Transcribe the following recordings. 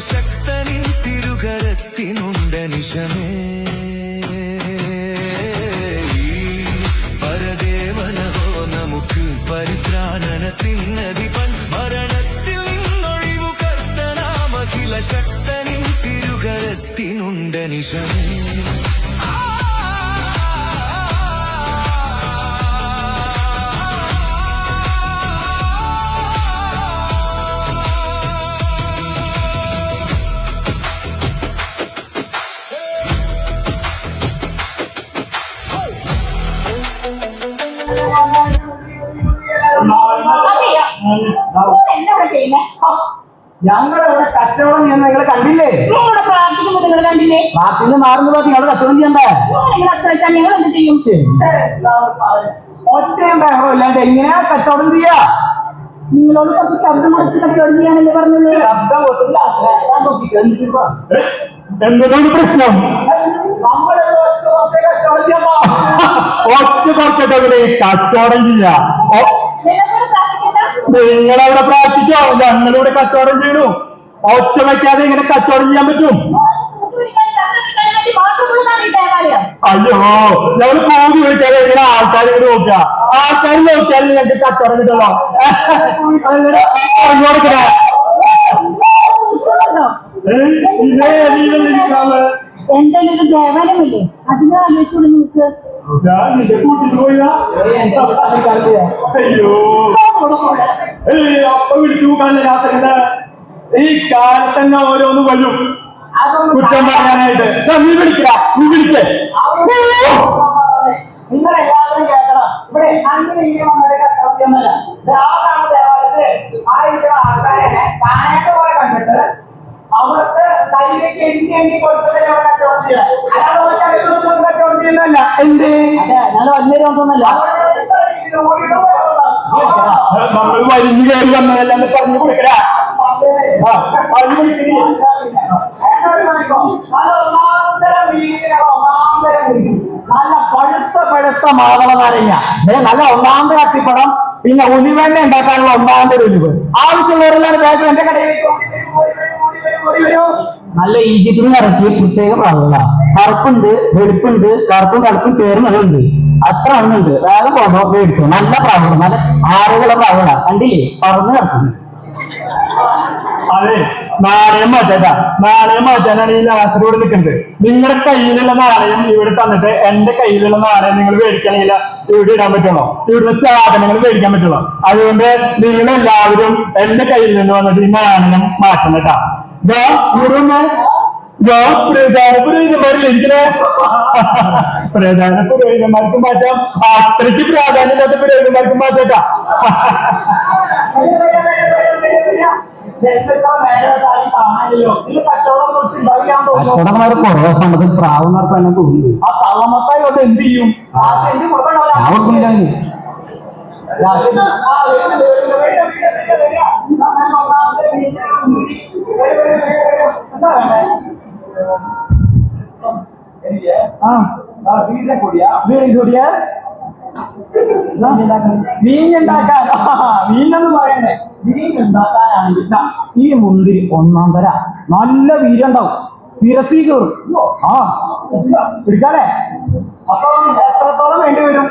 ശക്തനിൻ തിരുകരത്തിനുണ്ടനിശമേ പരദേവനഹോ നമുക്ക് പരിത്രാണനത്തിനധിപൻ മരണത്തിൽ നിന്നൊഴിവു കർത്തനാമഖില ശക്തനിൻ തിരുകരത്തിനുണ്ടനിശമേ ഞങ്ങളിവിടെ കച്ചവടം ചെയ്യുന്ന നിങ്ങളെ കണ്ടില്ലേ? പാർട്ടിന്ന് മാറുന്ന നിങ്ങൾ കച്ചവടം ചെയ്യണ്ടേ? ഒച്ചയും ബഹളം ഇല്ലാണ്ട് എങ്ങനെയാ കച്ചവടം ചെയ്യാ? നിങ്ങളോട് കുറച്ച് ശബ്ദം കുറച്ച് കച്ചവടം ചെയ്യാനല്ലേ പറഞ്ഞുള്ളൂ. ശബ്ദം എന്താണ് പ്രശ്നം? ഒറ്റ കുറച്ചിട്ട് കച്ചവടം ചെയ്യാ. നിങ്ങളവിടെ പ്രാർത്ഥിച്ചോ, ഞങ്ങളിവിടെ കച്ചവടം ചെയ്യണു. ഒറ്റ വയ്ക്കാതെ ഇങ്ങനെ കച്ചവടം ചെയ്യാൻ പറ്റും? അയ്യോ, ഞങ്ങൾ കൂടി വിളിച്ചാൽ ഇങ്ങനെ ആൾക്കാർ ഇങ്ങനെ നോക്കുക. ആൾക്കാർ നോക്കിയാൽ ഞങ്ങൾക്ക് കച്ചവടം കിട്ടുമല്ലോ. എന്തെങ്കിലും ദേവാലയമില്ലേ? അതിനെ ആലോചിച്ചോളൂ നിങ്ങൾക്ക്. അയ്യോ, അപ്പൊ വിളിച്ചു യാത്ര ഈ കാലത്ത് തന്നെ ഓരോന്ന് വരും കുറ്റം പറയാനായിട്ട്. നീ വിളിക്കടാ, നീ വിളിക്കേ. നിങ്ങളെല്ലാവരും കേൾക്കണം. ഇവിടെ അങ്ങനെ ഇങ്ങനെ കച്ചവടമൊന്നുമല്ല. ദേവാലയത്തില് ആയിരിക്കുന്ന ആൾക്കാരെ താനായിട്ട് പോലെ കണ്ടിട്ട് അവർക്ക് കയ്യിലേക്ക് എണ്ണി കൊടുത്തിട്ട് കച്ചവടം ചെയ്യാം. അല്ലാതെ കച്ചവടം ചെയ്യുന്നല്ല. എന്തേ ഞാൻ വലിയൊരു ഒന്നല്ല. നമ്മൾ വലിഞ്ഞു കയറി വന്നതല്ലാന്ന് പറഞ്ഞു കൊടുക്കടാ. നല്ല പഴുത്ത മാതള നാരങ്ങ, നല്ല ഒന്നാമത്തെ കത്തിപ്പടം, പിന്നെ ഉലിവെണ്ണ ഉണ്ടാക്കാനുള്ള ഒന്നാമത്തെ ഉലിവ്. ആവശ്യമുള്ളവരെല്ലാം ബാഗ് എന്റെ കടയിലേക്ക് നല്ല ഈജിപ്തിന് ഇറക്കി പ്രത്യേക പ്രാവുകള. കറുപ്പുണ്ട്, വെളുപ്പുണ്ട്, കറുപ്പും കറുപ്പും ചേർന്നതുണ്ട്. അത്ര ഒന്നുണ്ട്. വേറെ പോകണോ മേടിച്ചു. നല്ല പ്രാവുകൾ, നല്ല ആറുകളെ പ്രാവുകളാ. കണ്ടില്ലേ, പറന്ന് കിടക്കുന്നു. അതെ, നാണയം മാറ്റാ. നാണയം മാറ്റാനാണ് ഈ നാട്ടിലൂടെ നിൽക്കുന്നത്. നിങ്ങളുടെ കയ്യിലുള്ള നാണയം ഇവിടെ തന്നിട്ട് എന്റെ കയ്യിലുള്ള നാണയം നിങ്ങൾ മേടിക്കണമെങ്കിൽ ഇവിടെ ഇടാൻ പറ്റുള്ളൂ. ഇവിടുത്തെ സാധനങ്ങൾ മേടിക്കാൻ പറ്റുള്ളൂ. അതുകൊണ്ട് നിങ്ങളെല്ലാവരും എന്റെ കയ്യിൽ നിന്ന് വന്നിട്ട് ഈ നാണയം മാറ്റണം കേട്ടാ. പ്രധാന പുരോഹിതന്മാരിലിരിക്കണേ. പ്രധാന പുരോഹിതന്മാർക്ക് മാറ്റാം. അത്രയ്ക്ക് പ്രാധാന്യമില്ലാത്ത പുരോഹിതന്മാർക്ക് മാറ്റാ. കച്ചവടന്മാർ കുറവ് സമയത്ത് പ്രാവുന്നവർക്ക് തന്നെ തോന്നുന്നു. ആ തള്ളമത്തായി കൊണ്ട് എന്ത് ചെയ്യും? വീഞ്ഞുണ്ടാക്കാൻ വീഞ്ഞെന്ന് പറയണ്ടേ? വീഞ്ഞുണ്ടാക്കാനാണെങ്കിൽ ഈ മുന്തിരി ഒന്നാം തര നല്ല വീരുണ്ടാവും. തിരസി കയറും. ആ പിടിക്കാലേ? അപ്പൊ എത്രത്തോളം വേണ്ടി വരും?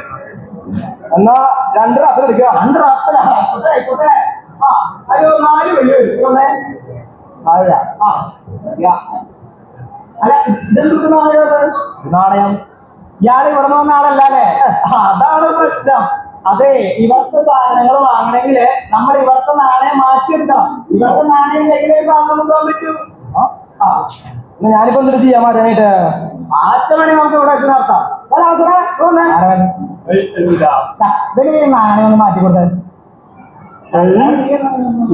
എന്നാ 2 റാത്തൽ എടുക്കുക. 2 റാത്തലായിക്കോട്ടെ. ആ അയ്യോ, 4 വെള്ളി വരും. അല്ല, ഇതെന്ത് നാണയം? ഇയാൾ ഇവിടെ വന്ന ആളല്ലേ? അതാണ് പ്രശ്നം. അതെ, ഇവിടുത്തെ സാധനങ്ങൾ വാങ്ങണമെങ്കിൽ നമ്മൾ ഇവിടുത്തെ നാണയം മാറ്റിയെടുക്കണം. ഇവിടുത്തെ നാണയം സാധനം കൊണ്ടുപോകാൻ പറ്റൂ. ഞാനിപ്പോ എന്തൊരു ചെയ്യാൻ മാറ്റാനായിട്ട്? ആറ്റമണി നമുക്ക് ഇവിടെ വെച്ച് നടത്താം. നാണയം ഒന്ന് മാറ്റി കൊടുത്തേ.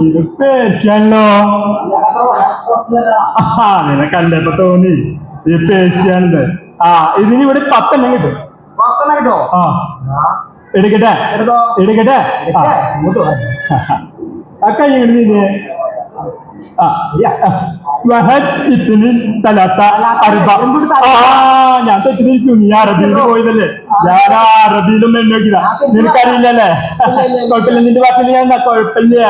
ഇത് പേശിയാണല്ലോ. നിനക്കണ്ടപ്പോ തോന്നി ഈ പേശിയാണിത്. ആ, ഇതിന് ഇവിടെ 10 എണ്ണം കിട്ടും. 10 എണ്ണം കിട്ടോ? ആ, എടുക്കട്ടെ എടുക്കട്ടെ. ആ, കൈ വഹദ് ഇത്തിനി തലാത്ത അർബ. ഞാൻ തെറ്റിദ്ധരിച്ചു, നീ അറബിയിൽ പോയതല്ലേ. ഞാൻ അറബിയിലും നോക്കില്ല, നിനക്കറിയില്ലല്ലേ. കുഴപ്പമില്ല, നിന്റെ ഭാഷയിൽ ഞാൻ കുഴപ്പമില്ല.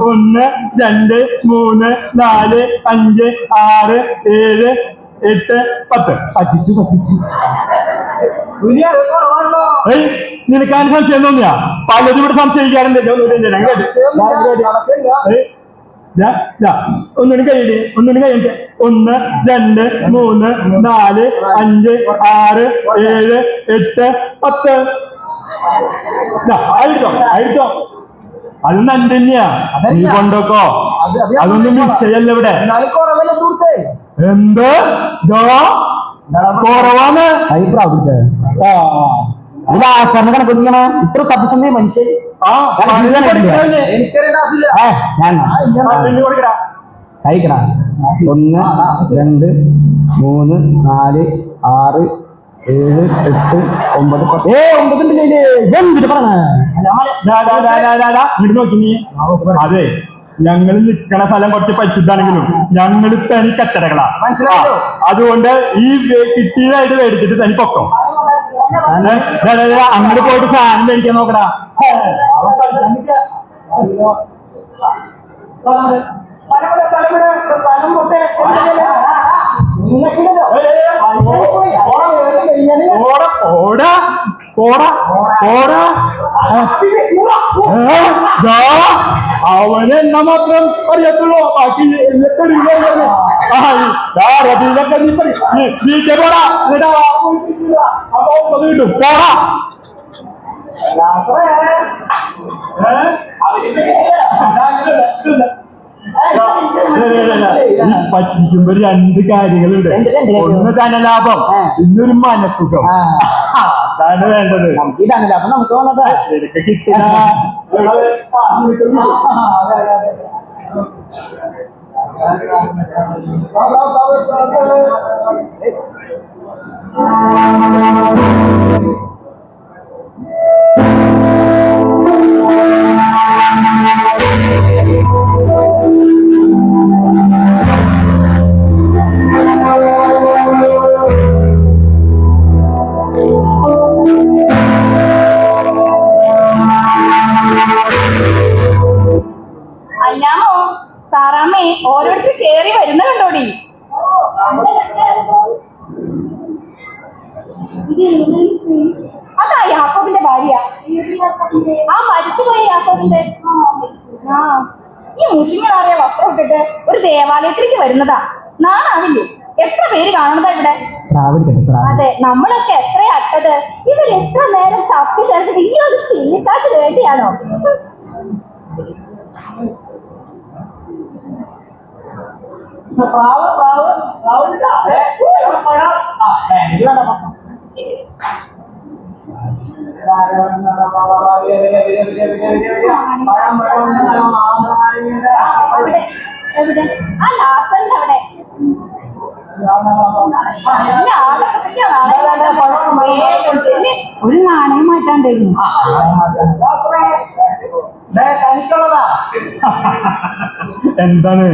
1 2 3 4 5 6 7 8 10. പറ്റിച്ചു. നിനക്കാൻ സംശയം തോന്നിയാ? പലരും ഇവിടെ സംശയിക്കാറുണ്ട്. ഒന്നുകൂടി കഴിയട്ടെ. 1 2 3 4 5 6 7 8 10. അഴിച്ചോ. അത് നല്ല തന്നെയാ, നീ കൊണ്ടോക്കോ. അതൊന്നും നിശ്ചയല്ല ഇവിടെ. എന്ത് കുറവാണ് ആശ്രമ കണക്കൊടുക്കണ ഇത്ര സത്യസന്ധ മനുഷ്യൻ. കഴിക്കണ 1 2 3 4 6 7 8 9 10. നോക്കി നീ. അതെ, ഞങ്ങൾ നിൽക്കണ സ്ഥലം കുറച്ച് പരിശുദ്ധാണെങ്കിലും ഞങ്ങൾ തനി കച്ചടകളാ. അതുകൊണ്ട് ഈ കിട്ടിയതായിട്ട് മേടിച്ചിട്ട് തനി പൊക്കോ. അങ്ങോട്ട് പോയിട്ട് സാധനം മേടിക്കാൻ നോക്കടാ. അവന് എന്നാ മാത്രം അറിയത്തുള്ളൂ, ബാക്കി വീട്ടിൽ പോടാ. കിട്ടും പോടാ. പറ്റിക്കുമ്പോ 2 കാര്യങ്ങളുണ്ട്. ഒന്ന് ധനലാഭം, ഇന്നൊരു മനസുഖം. അതാണ് വേണ്ടത്. നമുക്ക് ഈ ധനലാഭം നമുക്ക് വന്നത് എനിക്ക് കിട്ടില്ല. അല്ലാമോ സാറാമ്മേ, ഓരോരുത്തർ കേറി വരുന്ന കണ്ടോടി. അതാ യാക്കോബിന്റെ ഭാര്യ, ആ മരിച്ചുപോയ യാക്കോബിന്റെ. ഈ മുഷിഞ്ഞാറിയ വസ്ത്രം ഇട്ടിട്ട് ഒരു ദേവാലയത്തിലേക്ക് വരുന്നതാ. നാണാവില്ലേ? എത്ര പേര് കാണുന്നതാ ഇവിടെ. അതെ, നമ്മളൊക്കെ എത്ര അട്ടത്. ഇവർ എത്ര നേരം തപ്പി ചേർത്തിട്ട് ഈ ഒരു ചിന്നിക്കാശിന് വേണ്ടിയാണോ? ആ ലാസന്റെ അവിടെ ഒരു നാണയം മാറ്റാണ്ടായിരുന്നു. എന്താണ്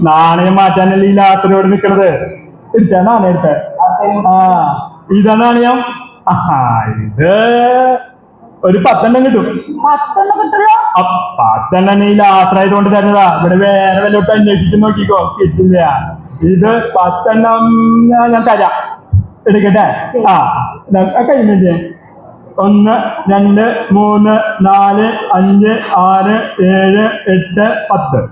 നാണയം മാറ്റാനല്ലേ ഈ ലാത്തിനോട് നിക്കണത്? എടുത്ത നാണയം എടുത്ത. ഇതാ നാണയം. ഇത് ഒരു 10 കിട്ടും. 10 കിട്ടുമല്ലോ. 10 ഈ ലാത്രായതുകൊണ്ട് തരുന്നതാ. ഇവിടെ വേറെ വല്ലോട്ട് അന്വേഷിച്ച് നോക്കിക്കോ, കിട്ടില്ല. ഇത് 10 ഞാൻ തരാം, എടുക്കട്ടെ. കഴിഞ്ഞില്ലേ? 1 2 3 4 5 6 7 8 10.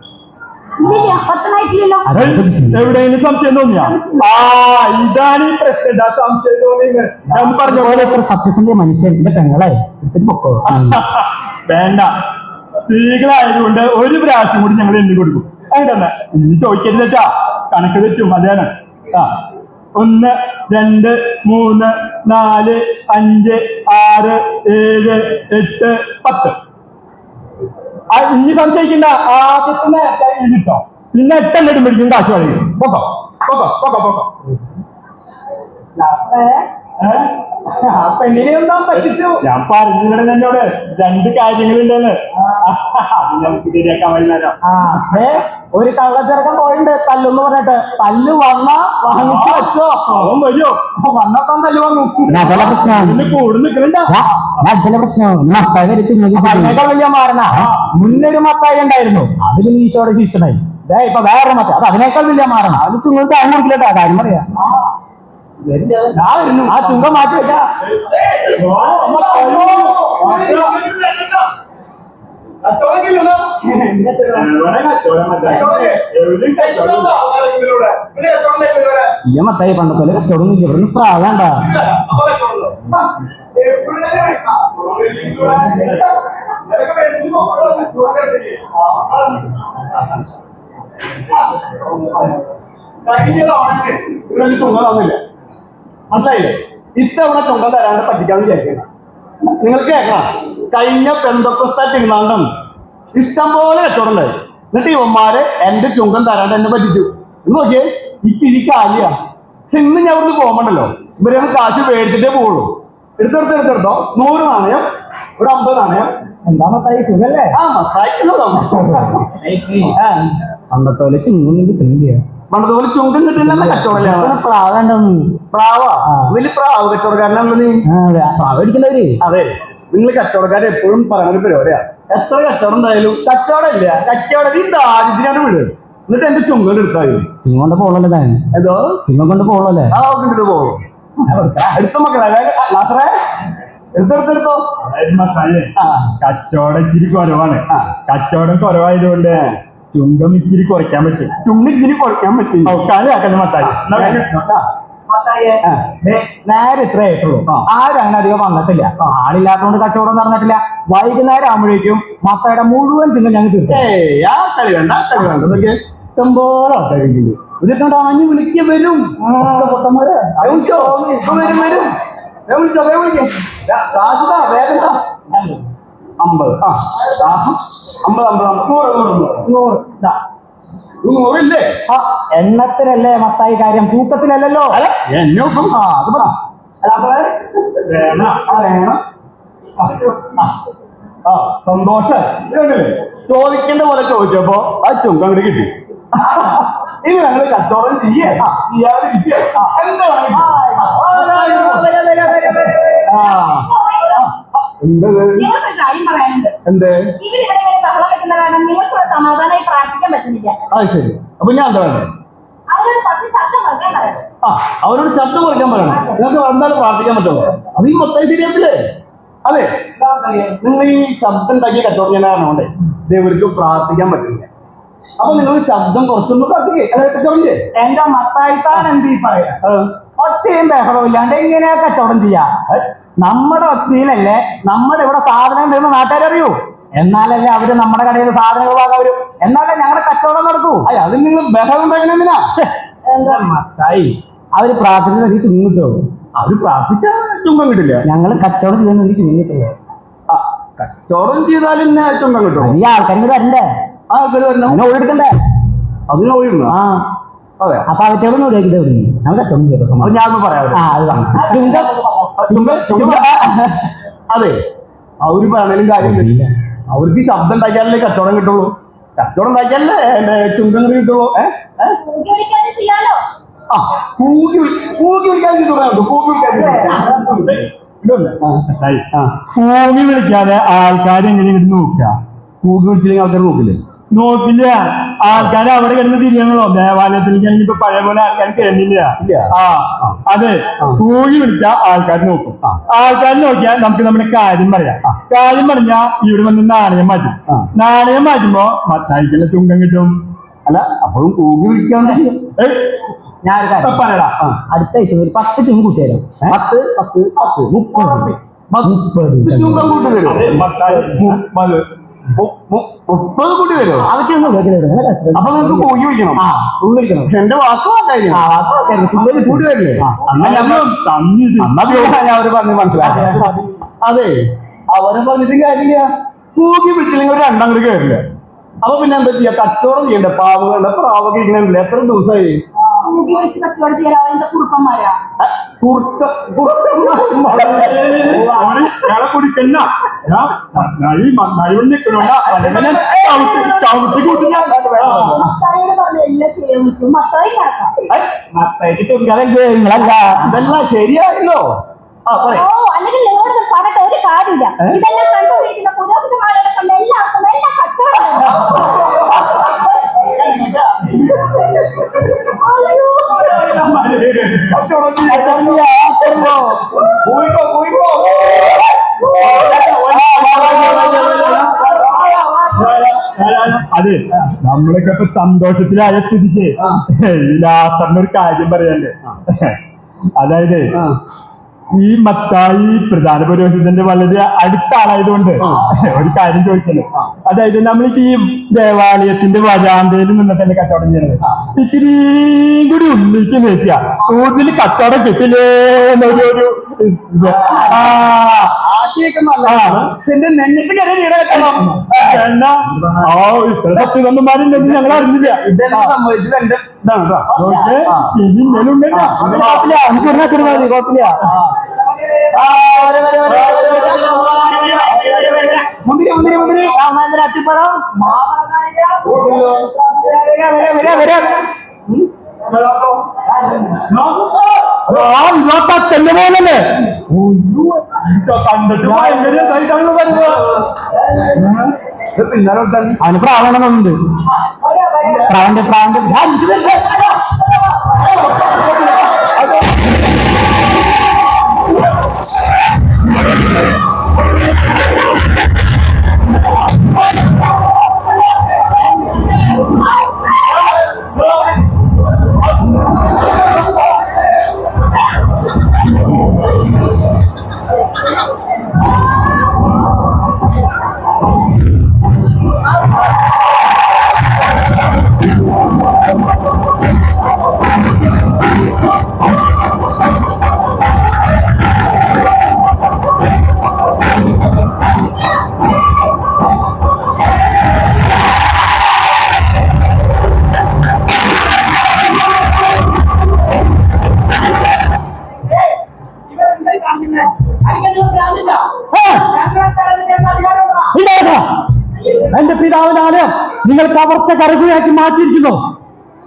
എവിടെയെങ്കിലും സംശയം തോന്നിയാ? ഇതാണ് ഈ പ്രശ്നം. സംശയം തോന്നിയത് ഞാൻ പറഞ്ഞ പോലെ സത്യസന്ധ മനുഷ്യന്റെ പെങ്ങളെ വേണ്ട. സ്ത്രീകളായതുകൊണ്ട് ഒരു പ്രാവശ്യം കൂടി ഞങ്ങൾ എണ്ണി കൊടുക്കും. അങ്ങനെ ഇനി ചോദിക്കരുതട്ടാ, കണക്ക് തെറ്റും. അതാണ്. 1 2 3 4 5 6 7 8 10. ഇനി സംശയിക്കണ്ട. ആദ്യത്തെ കിട്ടോ, പിന്നെ 8 ഇടുമ്പോഴേക്കും കാശ് വഴി. പൊക്കോ. ആ പെണ്ണിനെ എന്താ പറ്റിച്ചു? ഞാൻ പറഞ്ഞിവിടെ എന്നോട് 2 കാര്യങ്ങളുണ്ടെന്ന്. അത് നമുക്ക് ശരിയാക്കാൻ വൈകുന്നേരം. ആ ഒരു കള്ളച്ചെറുക്കൻ പോയിണ്ട് തല്ലെന്ന് പറഞ്ഞിട്ട്. തല്ല് വന്നാ വാങ്ങിച്ചു വെച്ചോ. അവൻ വരുമോ? വന്നപ്പം തല്ല് വന്നു. അതല്ല പ്രശ്നം. ഇതിന് കൂടെ നിൽക്കണ്ട. അതല്ല പ്രശ്നം. മത്തായി അതിനേക്കാൾ വലിയ മാറണ മുന്നൊരു മത്തായി ഉണ്ടായിരുന്നു. അതിൽ ഈശോയുടെ ശിഷ്യനായി. ഇപ്പൊ വേറെ മത്തായി. അത് അതിനേക്കാൾ വലിയ മാറണ. അത് ചുങ്കം താങ്ങ് കൊടുക്കില്ലട്ടാ. കാര്യം പറയാ. ആ ചുങ്കം മാറ്റി വെച്ചാ ഇല്ല മത്തായി പണ്ടത്തെ കച്ചവടം ഇവിടുന്ന് പ്രാവണ്ട. ഇവിടെ ചുങ്കം തന്നില്ല. മനസ്സിലായില്ലേ? ഇത്തവണ ചുങ്കം തരാണ്ട് പറ്റിക്കാന്ന് വിചാരിക്കണം. നിങ്ങൾക്ക് കേൾക്കണം, കഴിഞ്ഞ പെന്തക്കോസ്താ തിരുനാളിനും ഇഷ്ടംപോലെ കച്ചവടം ഉണ്ടായി. എന്നിട്ട് ഇവന്മാര് എന്റെ ചുങ്കം തരാണ്ട് എന്നെ പറ്റിച്ചു. എന്ന് നോക്കിയേ, ഈ കാലിയാ. പക്ഷെ ഇന്ന് ഞാൻ ഇവിടുന്ന് പോകുമ്പോണ്ടല്ലോ, ഇവരെ കാശ് മേടിച്ചിട്ടേ പോവുള്ളൂ. എടുത്തെടുത്തോ 100 നാണയം, ഒരു 50 നാണയം. എന്താ മത്തായി സുഖല്ലേ? ആ മത്തായി പണ്ടത്തെ പോലെ ചുങ്കം കിട്ടുന്നില്ല. പണ്ടതുപോലെ ചുങ്കം കിട്ടില്ല കച്ചവടം. പ്രാവുണ്ടെന്ന്. പ്രാവാ? വലിയ പ്രാവ് കച്ചവടക്കാരനാണല്ലോ നീ. പ്രാവടിക്കുന്നവര്. അതെ, നിങ്ങൾ കച്ചവടക്കാരെ എപ്പോഴും പറയുന്ന ഒരു പരിപാടിയാ. എത്ര കച്ചവടം ഉണ്ടായാലും കച്ചവടം ഇല്ല, കച്ചവടം ഈ ദാരിദ്ര്യാണ് വീട്. എന്നിട്ട് എന്റെ ചുങ്കം എടുത്താൽ ചുങ്കം കൊണ്ട് പോകണല്ലേ താൻ? ഏതോ ചുങ്കം കൊണ്ട് പോകണല്ലേ? ആ നോക്കിട്ട് പോകും. എടുത്ത മക്കളെ എടുത്തെടുത്തോ. കച്ചവടം ഇച്ചിരി കുറവാണ്. കച്ചവടം കുറവായതുകൊണ്ട് ചുങ്കം ഇച്ചിരി കുറയ്ക്കാൻ പറ്റും. ചുങ്കം ഇച്ചിരി കുറയ്ക്കാൻ പറ്റും. കളിയാക്കണ്ട മത്തായി. നേരെ ഇത്ര ആയിട്ടുള്ളൂ. ആരും അങ്ങനെ അധികം വന്നിട്ടില്ല. ആളില്ലാത്തതുകൊണ്ട് കച്ചവടം നടന്നിട്ടില്ല. വൈകുന്നേരം ആകുമ്പോഴേക്കും മത്തായുടെ മുഴുവൻ ചുങ്കം ഞങ്ങൾ തീർക്കും. ആ കളി വേണ്ട, കളി വേണ്ട. ഇഷ്ടംപോലെ ആൾക്കാരിക്കുന്നു. ഇതിട്ടുണ്ട് ആഞ്ഞു വിളിക്കുക വരും. പൊട്ടന്മാര് വരും. വിളിച്ചോ, വേഗം കാശുതാ, വേഗം 50. 100 എണ്ണത്തിലല്ലേ മത്തായി കാര്യം, തൂക്കത്തിലല്ലോ. എന്നൊപ്പം അത് പറ. വേണം. സന്തോഷം. ചോദിക്കേണ്ട പോലെ ചോദിച്ചപ്പോ ആ ചുങ്കം അങ്ങോട്ട് കിട്ടി. ഇനി ഞങ്ങള് കച്ചവടം ചെയ്യാതിരിക്കുക. നിങ്ങൾക്കൊരു കാര്യം പറയാനുണ്ട്. എന്ത്? ഇവരിവിടെ ഇങ്ങനെ ബഹളം വെക്കുന്ന കാരണം നിങ്ങൾക്കൂടെ സമാധാനമായി പ്രാർത്ഥിക്കാൻ പറ്റുന്നില്ല. അത് ശരി. അപ്പൊ ഞാൻ എന്താ വേണ്ടേ? അവരോട് 10 ശബ്ദം വെക്കാൻ പറയണം. അവരോട് ശബ്ദം കുറയ്ക്കാൻ പറയണം. നിങ്ങൾക്ക് വന്നാലും പ്രാർത്ഥിക്കാൻ പറ്റുമോ? അത് ഈ മൊത്തം ശരിയാക്കില്ലേ? അതെ, നിങ്ങൾ ഈ ശബ്ദം ഉണ്ടാക്കിയ കച്ചവടം ഞാൻ കാരണമുണ്ടേ ദൈവർക്ക് പ്രാർത്ഥിക്കാൻ പറ്റില്ല. അപ്പൊ നിങ്ങൾ ശബ്ദം കുറച്ചൊന്നും പ്രാർത്ഥിക്കേ. കച്ചവടം ചെയ്യേ. എന്റെ മത്തായിത്താൻ എന്ത് പറയാ? ഒച്ചയും ബഹളവും ഇല്ലാണ്ട് എങ്ങനെയാ കച്ചവടം ചെയ്യാ? നമ്മുടെ ഒച്ചയിലല്ലേ നമ്മുടെ ഇവിടെ സാധനം ഉണ്ടെന്ന് നാട്ടുകാരറിയൂ. എന്നാലല്ലേ അവര് നമ്മുടെ കടയിൽ സാധനങ്ങൾ വാങ്ങാൻ വരും. എന്നാലേ ഞങ്ങളുടെ കച്ചവടം നടക്കൂ. അത് നിങ്ങൾ ബഹളം ഉണ്ടാക്കണെന്തിനാ? എന്താ മത്തായി, അവര് പ്രാർത്ഥിക്കുന്ന ചുങ്കം കിട്ടുമോ? അവര് പ്രാർത്ഥിച്ച ചുങ്കം കിട്ടില്ല. ഞങ്ങള് കച്ചവടം ചെയ്യുന്ന ചുങ്കം കിട്ടുമോ? കച്ചവടം ചെയ്താലും ചുങ്കം കിട്ടും. ഈ ആൾക്കാർ വരണ്ടേ? ആ ആൾക്കാർ വരണം. അതിനെ ഓടിയെടുക്കണ്ടേ? അതിന് പോയിരുന്നു. ആ അതെ. അപ്പൊ അവറ്റോടൊന്നും ഓടിയാക്കിട്ട് ഞങ്ങൾ കച്ചവടം ചെയ്തു. അത് ഞാനൊന്ന് പറയാം. അതെ, അവര് പറഞ്ഞാലും കാര്യമില്ല. അവർക്ക് ശബ്ദം ഉണ്ടാക്കിയാലല്ലേ കച്ചവടം കിട്ടുള്ളൂ. കച്ചവടം ഉണ്ടാക്കിയാലല്ലേ എന്റെ ചുങ്കം കിട്ടുള്ളൂ. കൂകി വിളിക്കാതെ ചെയ്യാലോ. കൂകി വിളിക്കാൻ കിട്ടും. കൂകി വിളിക്കാതെ ആൾക്കാർ എങ്ങനെ ഇങ്ങോട്ട് നോക്കുക? കൂകി വിളിച്ചില്ലെങ്കിൽ ആൾക്കാർ നോക്കില്ലേ? നോക്കില്ല. ആൾക്കാർ അവിടെ കിടന്ന് തിരിയണല്ലോ. ദേവാലയത്തിലേക്ക് ഇപ്പൊ പഴയ പോലെ ആൾക്കാർ കയറുന്നില്ല. അതെ, കൂകി വിളിച്ചാൽ ആൾക്കാർ നോക്കും. ആൾക്കാർ നോക്കിയാൽ നമുക്ക് നമ്മുടെ കാര്യം പറയാം. കാര്യം പറഞ്ഞാൽ ഇവിടെ വന്ന് നാണയം മാറ്റും. നാണയം മാറ്റുമ്പോ മത്തായിക്കുള്ള ചുങ്കം കിട്ടും. അല്ല, അപ്പോഴും കൂകി വിളിക്കാണ്ട് ഞാൻ പറയടാ. അടുത്ത ആഴ്ച ഒരു 10 ചുങ്കം കൂട്ടിയാലോ? 10, 10, 10, 30. 30 ചുങ്കം കൂട്ടി വരും. 30 കൂട്ടി വരും. അതൊക്കെയൊന്നും അപ്പൊ നിങ്ങൾക്ക് കൂകി വിളിക്കണം. എന്റെ വാക്ക് കൂടി വരില്ലേ? അവര് പറഞ്ഞ് മനസ്സിലാക്കി. അതെ, അവരെ പറഞ്ഞിട്ട് കാര്യമില്ല. കൂകി വിളിച്ചില്ലെങ്കിൽ ഒരു 2 അങ്ങോട്ട് കയറില്ല. അപ്പൊ പിന്നെ എന്താ ചെയ്യാ? കച്ചവടം ചെയ്യണ്ടേ? പാവങ്ങളുടെ പ്രാവൊക്കെ ഇരിക്കണില്ല. എത്ര ദിവസമായി മൂക്കി വിളിച്ച് കച്ചവടം ചെയ്യാൻ എന്റെ കുറുപ്പന്മാരാ. കുടിക്കണ്ട നിൽക്കണോണ്ട ചവിട്ടി കൂട്ടില്ല. മത്തായിയോട് പറഞ്ഞ എല്ലാം ചെയ്യാൻ വെച്ചു. മത്തായി കിടക്കാം. നിങ്ങളല്ല ഇതെല്ലാം ശരിയായല്ലോ. ഓ, അല്ലെങ്കിൽ നിങ്ങളോട് പറയട്ടെ, ഒരു കാര്യമില്ല. ഇതെല്ലാം കണ്ടുപിടിക്കുന്ന പുരോഹിതന്മാരെ കൊണ്ട് എല്ലാവർക്കും എല്ലാം കച്ചവടം. അതെ, നമ്മളൊക്കെ ഇപ്പൊ സന്തോഷത്തിലായ സ്ഥിതിക്ക് ലാസറിനൊരു കാര്യം പറയണ്ടേ. അതായത് ഈ മത്തായി പ്രധാന പുരോഹിതന്റെ വളരെ അടുത്ത ആളായതുകൊണ്ട് ഒരു കാര്യം ചോദിക്കല്ലോ. അതായത് നമ്മൾ ഈ ദേവാലയത്തിന്റെ വരാന്തയിൽ നിന്നിട്ടല്ലേ കച്ചവടം ചെയ്യുന്നത്. ഇത്തിരിയും കൂടി ഉള്ളിലേക്ക് നോക്കിയ കൂടുതൽ കച്ചവടം കിട്ടില്ലേ എന്നൊരു സത്യസന്ധന്മാരുണ്ടെങ്കിൽ ഞങ്ങൾ അറിഞ്ഞില്ല. കുഴപ്പമില്ല. അത്തിപ്പഴം തന്നെ പോലല്ലേ കണ്ടിട്ട് അവന് പ്രാവണമെന്നുണ്ട്. പ്രാവന്റെ എന്റെ പിതാവിന്റെ ആലയം നിങ്ങൾ കവർച്ച കരകുയാക്കി മാറ്റിയിരിക്കുന്നു.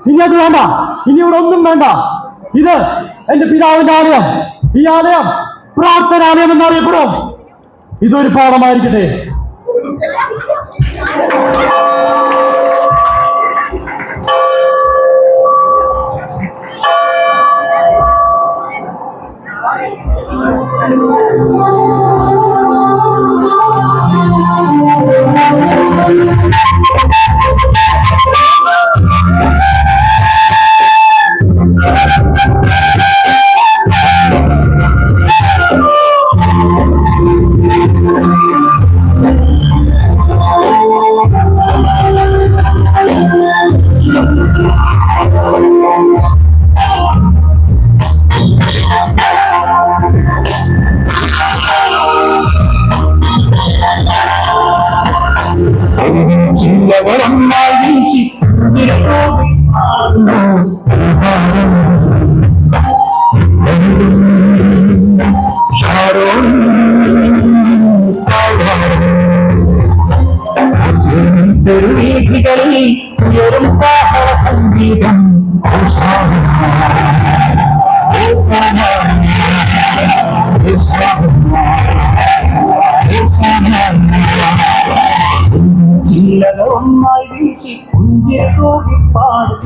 നിങ്ങൾക്ക് വേണ്ട, ഇനി ഇവിടെ ഒന്നും വേണ്ട. ഇത് എന്റെ പിതാവിന്റെ ആലയം. ഈ ആലയം പ്രാർത്ഥനാലയം എന്നറിയപ്പെടും. ഇതൊരു പാഠമായിരിക്കട്ടെ. തെരുവീഥികളിൽ ഉയരും പാഹള സംഗീതം ജില്ലകൾ ഒന്നായി വീശി കുഞ്ഞിൽ പാടും